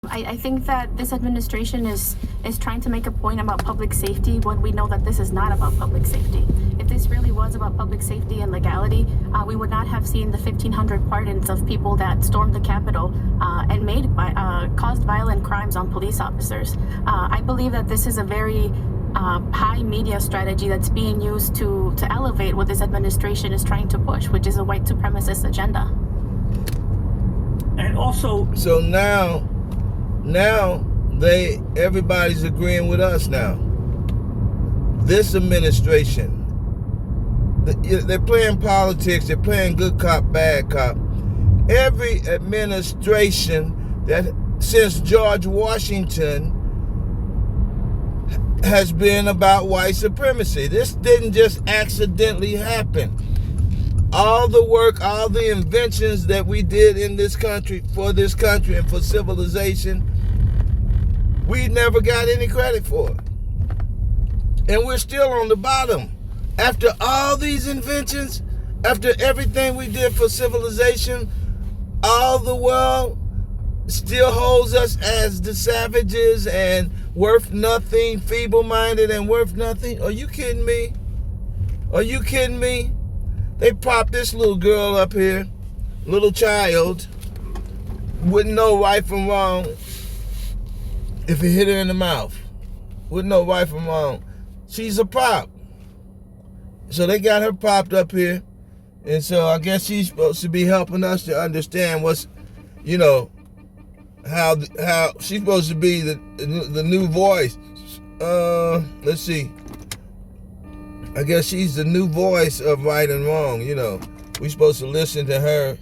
I think that this administration is trying to make a point about public safety when we know that this is not about public safety. If this really was about public safety and legality, we would not have seen the 1,500 pardons of people that stormed the Capitol and caused violent crimes on police officers. I believe that this is a very high media strategy that's being used to elevate what this administration is trying to push, which is a white supremacist agenda. And also, so now everybody's agreeing with us now. This administration, they're playing politics, they're playing good cop, bad cop. Every administration that since George Washington has been about white supremacy. This didn't just accidentally happen. All the work, all the inventions that we did in this country, for this country and for civilization, we never got any credit for it. And we're still on the bottom. After all these inventions, after everything we did for civilization, all the world still holds us as the savages and worth nothing, feeble-minded and worth nothing. Are you kidding me? Are you kidding me? They popped this little girl up here, little child, wouldn't know right from wrong if it hit her in the mouth. Wouldn't know right from wrong. She's a prop. So they got her popped up here. And so I guess she's supposed to be helping us to understand what's, how she's supposed to be the new voice. Let's see. I guess she's the new voice of right and wrong. We're supposed to listen to her.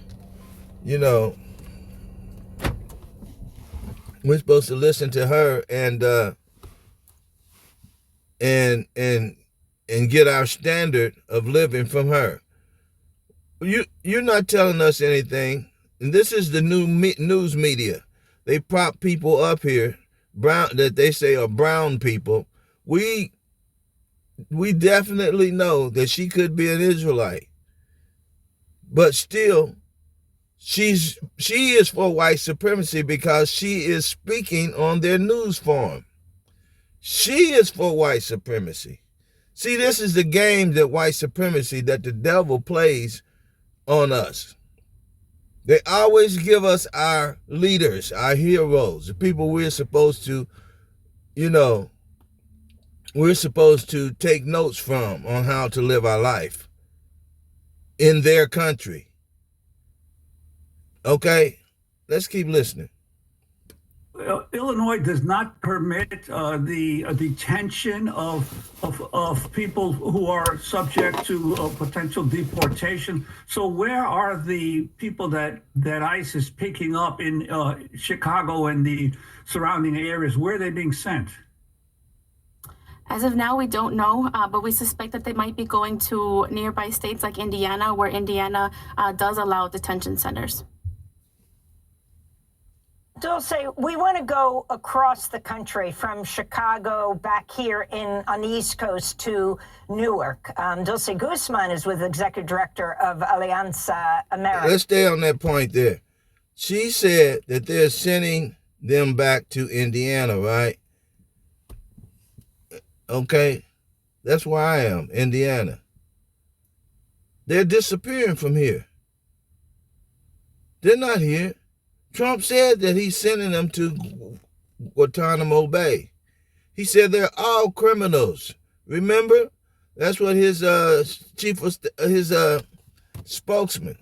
We're supposed to listen to her and get our standard of living from her. You're not telling us anything. And this is the new news media. They prop people up here, that they say are brown people. We definitely know that she could be an Israelite. But still, she is for white supremacy because she is speaking on their news forum. She is for white supremacy. See, this is the game that white supremacy, that the devil plays on us. They always give us our leaders, our heroes, the people we're supposed to, we're supposed to take notes from on how to live our life in their country. Okay? Let's keep listening. Illinois does not permit the detention of people who are subject to potential deportation. So where are the people that ICE is picking up in Chicago and the surrounding areas? Where are they being sent? As of now, we don't know, but we suspect that they might be going to nearby states like Indiana, where Indiana does allow detention centers. Dulce, we want to go across the country from Chicago back here on the East Coast to Newark. Dulce Guzman is with Executive Director of Alianza America. Let's stay on that point there. She said that they're sending them back to Indiana, right? Okay, that's where I am, Indiana. They're disappearing from here. They're not here. Trump said that he's sending them to Guantanamo Bay. He said they're all criminals. Remember? That's what his chief of spokesman,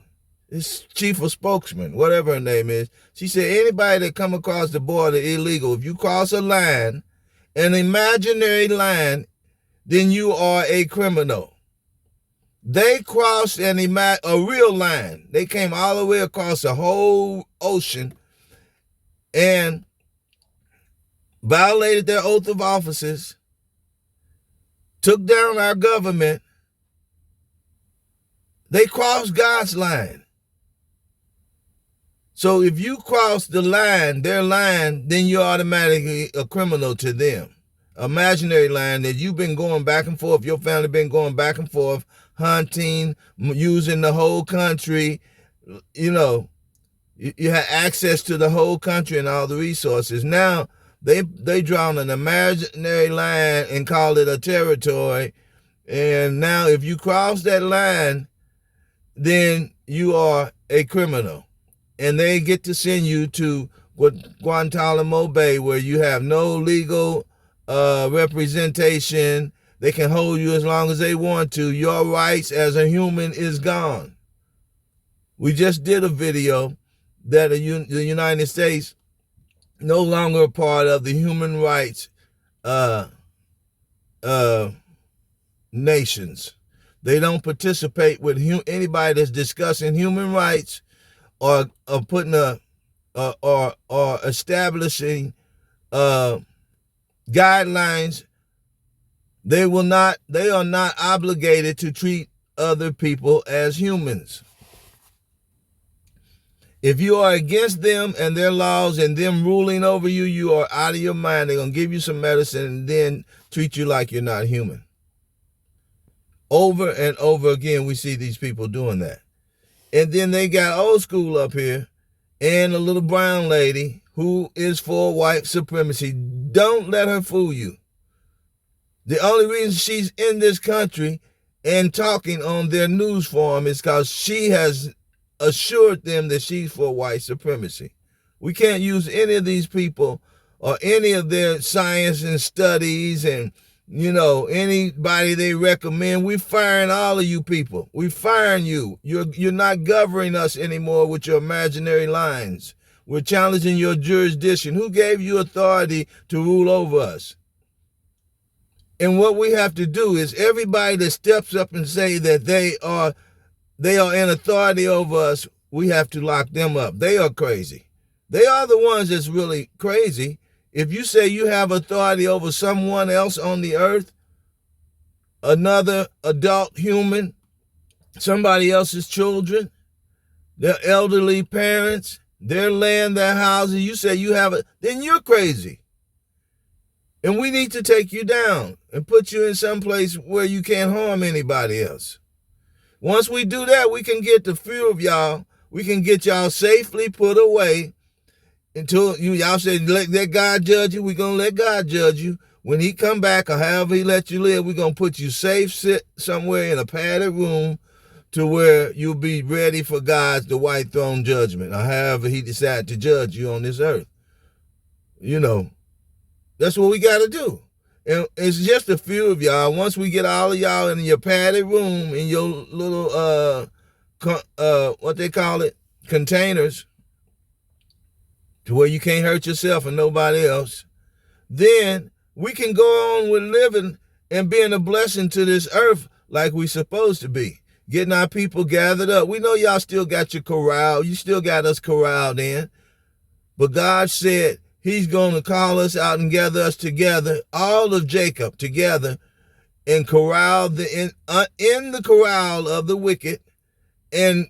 whatever her name is. She said anybody that come across the border illegal, if you cross a line, an imaginary line, then you are a criminal. They crossed a real line. They came all the way across the whole ocean and violated their oath of offices, took down our government. They crossed God's line. So if you cross the line, their line, then you're automatically a criminal to them. Imaginary line that you've been going back and forth, your family been going back and forth, hunting, using the whole country, You had access to the whole country and all the resources. Now they draw an imaginary line and call it a territory. And now if you cross that line, then you are a criminal. And they get to send you to Guantanamo Bay, where you have no legal representation. They can hold you as long as they want to. Your rights as a human is gone. We just did a video that the United States no longer a part of the human rights nations. They don't participate with anybody that's discussing human rights or putting or establishing guidelines. They are not obligated to treat other people as humans. If you are against them and their laws and them ruling over you, you are out of your mind. They're going to give you some medicine and then treat you like you're not human. Over and over again, we see these people doing that. And then they got old school up here and a little brown lady who is for white supremacy. Don't let her fool you. The only reason she's in this country and talking on their news forum is because she has assured them that she's for white supremacy. We can't use any of these people or any of their science and studies and, anybody they recommend. We're firing all of you people. We're firing you. You're not governing us anymore with your imaginary lines. We're challenging your jurisdiction. Who gave you authority to rule over us? And what we have to do is everybody that steps up and say that they are in authority over us, we have to lock them up. They are crazy. They are the ones that's really crazy. If you say you have authority over someone else on the earth, another adult human, somebody else's children, their elderly parents, their land, their houses, you say you have it, then you're crazy. And we need to take you down and put you in some place where you can't harm anybody else. Once we do that, we can get the few of y'all, we can get y'all safely put away until y'all say, let God judge you. We're going to let God judge you. When he come back or however he let you live, we're going to put you safe, sit somewhere in a padded room to where you'll be ready for the white throne judgment or however he decide to judge you on this earth. That's what we got to do. And it's just a few of y'all. Once we get all of y'all in your padded room, in your little, what they call it, containers, to where you can't hurt yourself and nobody else, then we can go on with living and being a blessing to this earth like we supposed to be. Getting our people gathered up. We know y'all still got your corral. You still got us corralled in. But God said he's going to call us out and gather us together, all of Jacob together, and corral in the corral of the wicked, and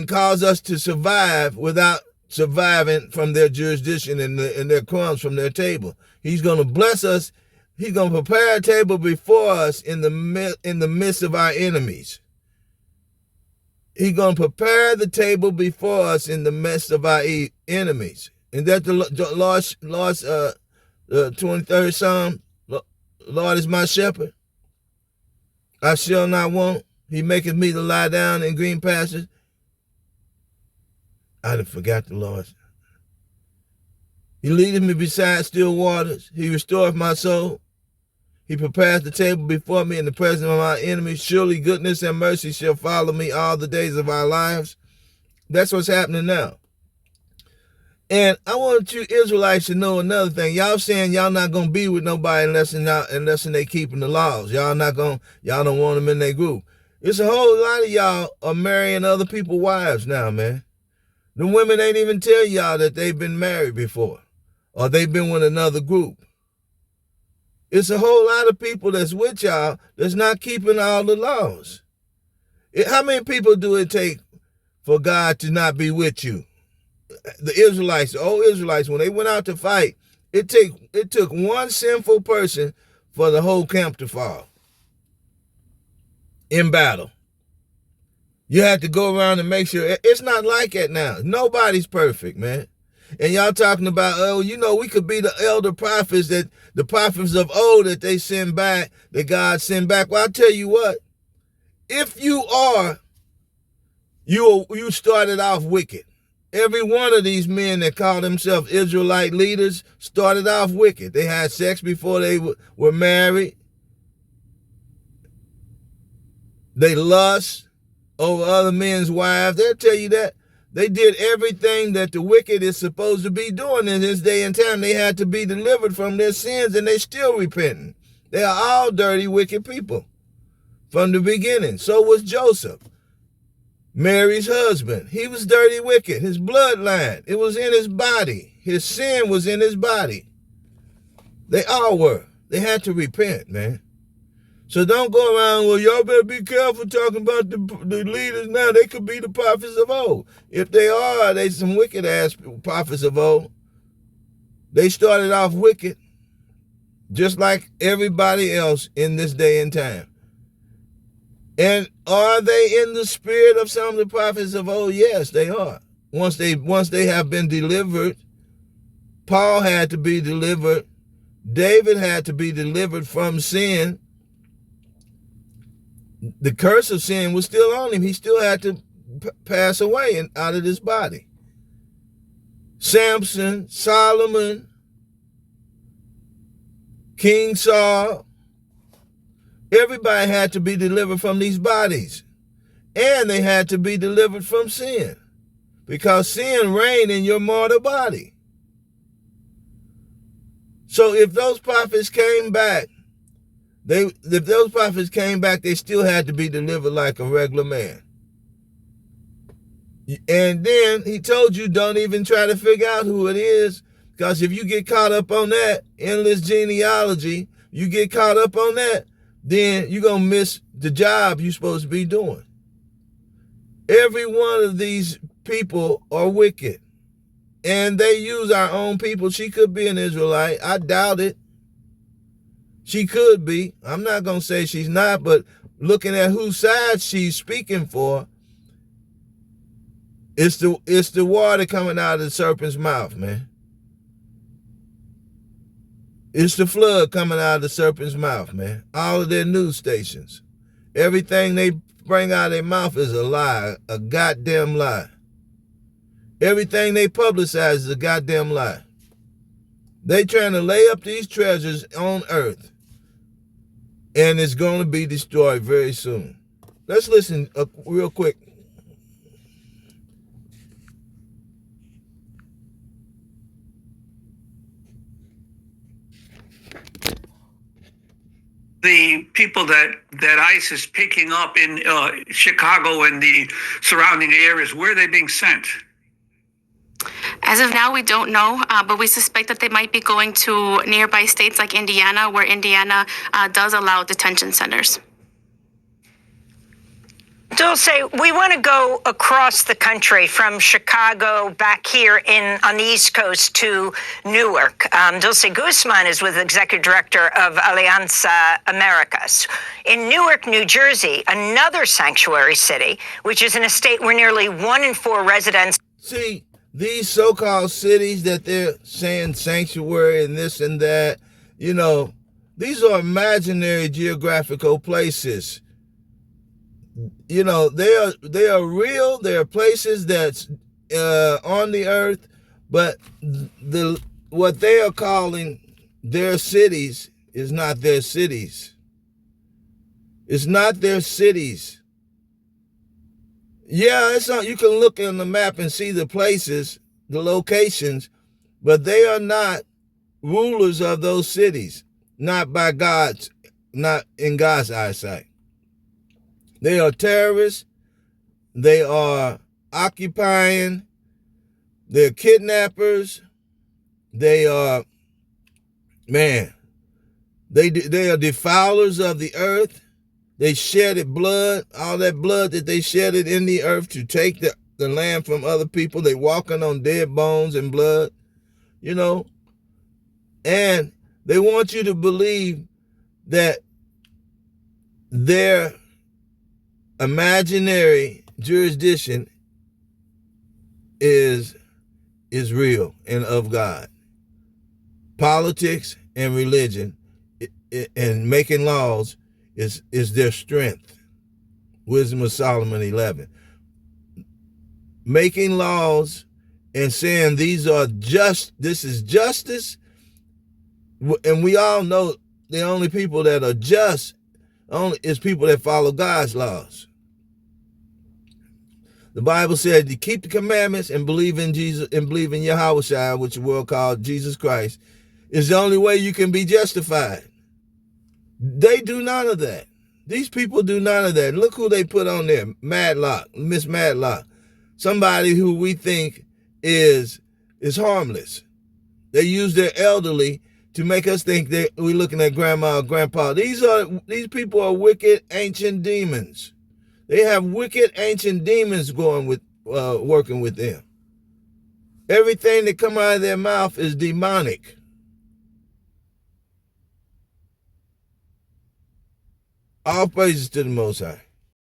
cause us to survive without surviving from their jurisdiction and their crumbs from their table. He's going to bless us. He's going to prepare a table before us in the midst of our enemies. He's going to prepare the table before us in the midst of our enemies. And that the Lord's 23rd Psalm, Lord is my shepherd, I shall not want. He maketh me to lie down in green pastures. I done forgot the Lord. He leadeth me beside still waters. He restoreth my soul. He prepares the table before me in the presence of my enemies. Surely goodness and mercy shall follow me all the days of our lives. That's what's happening now. And I want you Israelites to know another thing. Y'all saying y'all not going to be with nobody unless they keeping the laws. Y'all don't want them in their group. It's a whole lot of y'all are marrying other people's wives now, man. The women ain't even tell y'all that they've been married before or they've been with another group. It's a whole lot of people that's with y'all that's not keeping all the laws. How many people do it take for God to not be with you? The Israelites, the old Israelites, when they went out to fight, it took one sinful person for the whole camp to fall in battle. You have to go around and make sure. It's not like that now. Nobody's perfect, man. And y'all talking about, oh, you know, we could be the elder prophets, that the prophets of old that they send back, that God send back. Well, I'll tell you what, if you are, you started off wicked. Every one of these men that call themselves Israelite leaders started off wicked. They had sex before they were married. They lust over other men's wives. They'll tell you that. They did everything that the wicked is supposed to be doing in this day and time. They had to be delivered from their sins, and they still repenting. They are all dirty, wicked people from the beginning. So was Joseph, Mary's husband. He was dirty, wicked. His bloodline, it was in his body. His sin was in his body. They all were. They had to repent, man. So don't go around, well, y'all better be careful talking about the leaders now. They could be the prophets of old. If they are, they some wicked-ass prophets of old. They started off wicked, just like everybody else in this day and time. And are they in the spirit of some of the prophets of old? Yes, they are. Once they have been delivered, Paul had to be delivered. David had to be delivered from sin. The curse of sin was still on him. He still had to pass away and out of this body. Samson, Solomon, King Saul, everybody had to be delivered from these bodies. And they had to be delivered from sin, because sin reigned in your mortal body. So if those prophets came back, they still had to be delivered like a regular man. And then he told you, don't even try to figure out who it is, because if you get caught up on that endless genealogy, you get caught up on that, then you're going to miss the job you're supposed to be doing. Every one of these people are wicked, and they use our own people. She could be an Israelite. I doubt it. She could be. I'm not going to say she's not, but looking at whose side she's speaking for, it's the water coming out of the serpent's mouth, man. It's the flood coming out of the serpent's mouth, man. All of their news stations. Everything they bring out of their mouth is a lie, a goddamn lie. Everything they publicize is a goddamn lie. They trying to lay up these treasures on earth, and it's going to be destroyed very soon. Let's listen real quick. The people that ICE is picking up in Chicago and the surrounding areas, where are they being sent? As of now, we don't know, but we suspect that they might be going to nearby states like Indiana, where Indiana does allow detention centers. Dulce, we want to go across the country from Chicago back here on the East Coast to Newark. Dulce Guzman is with the Executive Director of Alianza Americas. In Newark, New Jersey, another sanctuary city, which is in a state where nearly 1 in 4 residents. See, these so-called cities that they're saying sanctuary and this and that, you know, these are imaginary geographical places. You know, they are real. They are places that's on the earth, but what they are calling their cities is not their cities. It's not their cities. Yeah, it's not, you can look on the map and see the places, the locations, but they are not rulers of those cities, not in God's eyesight. They are terrorists. They are occupying. They're kidnappers. They are, man, they are defilers of the earth. They shedded blood, all that blood that they shedded in the earth to take the land from other people. They walking on dead bones and blood, you know. And they want you to believe that their imaginary jurisdiction is real and of God. Politics and religion and making laws is their strength. Wisdom of Solomon 11. Making laws and saying these are just, this is justice. And we all know the only people that are just is people that follow God's laws. The Bible said to keep the commandments and believe in Jesus and believe in Yahweh, which the world called Jesus Christ, is the only way you can be justified. They do none of that. These people do none of that. Look who they put on there. Matlock, Miss Matlock. Somebody who we think is harmless. They use their elderly to make us think that we're looking at grandma or grandpa. These people are wicked ancient demons. They have wicked ancient demons working with them. Everything that come out of their mouth is demonic. All praises to the Most High.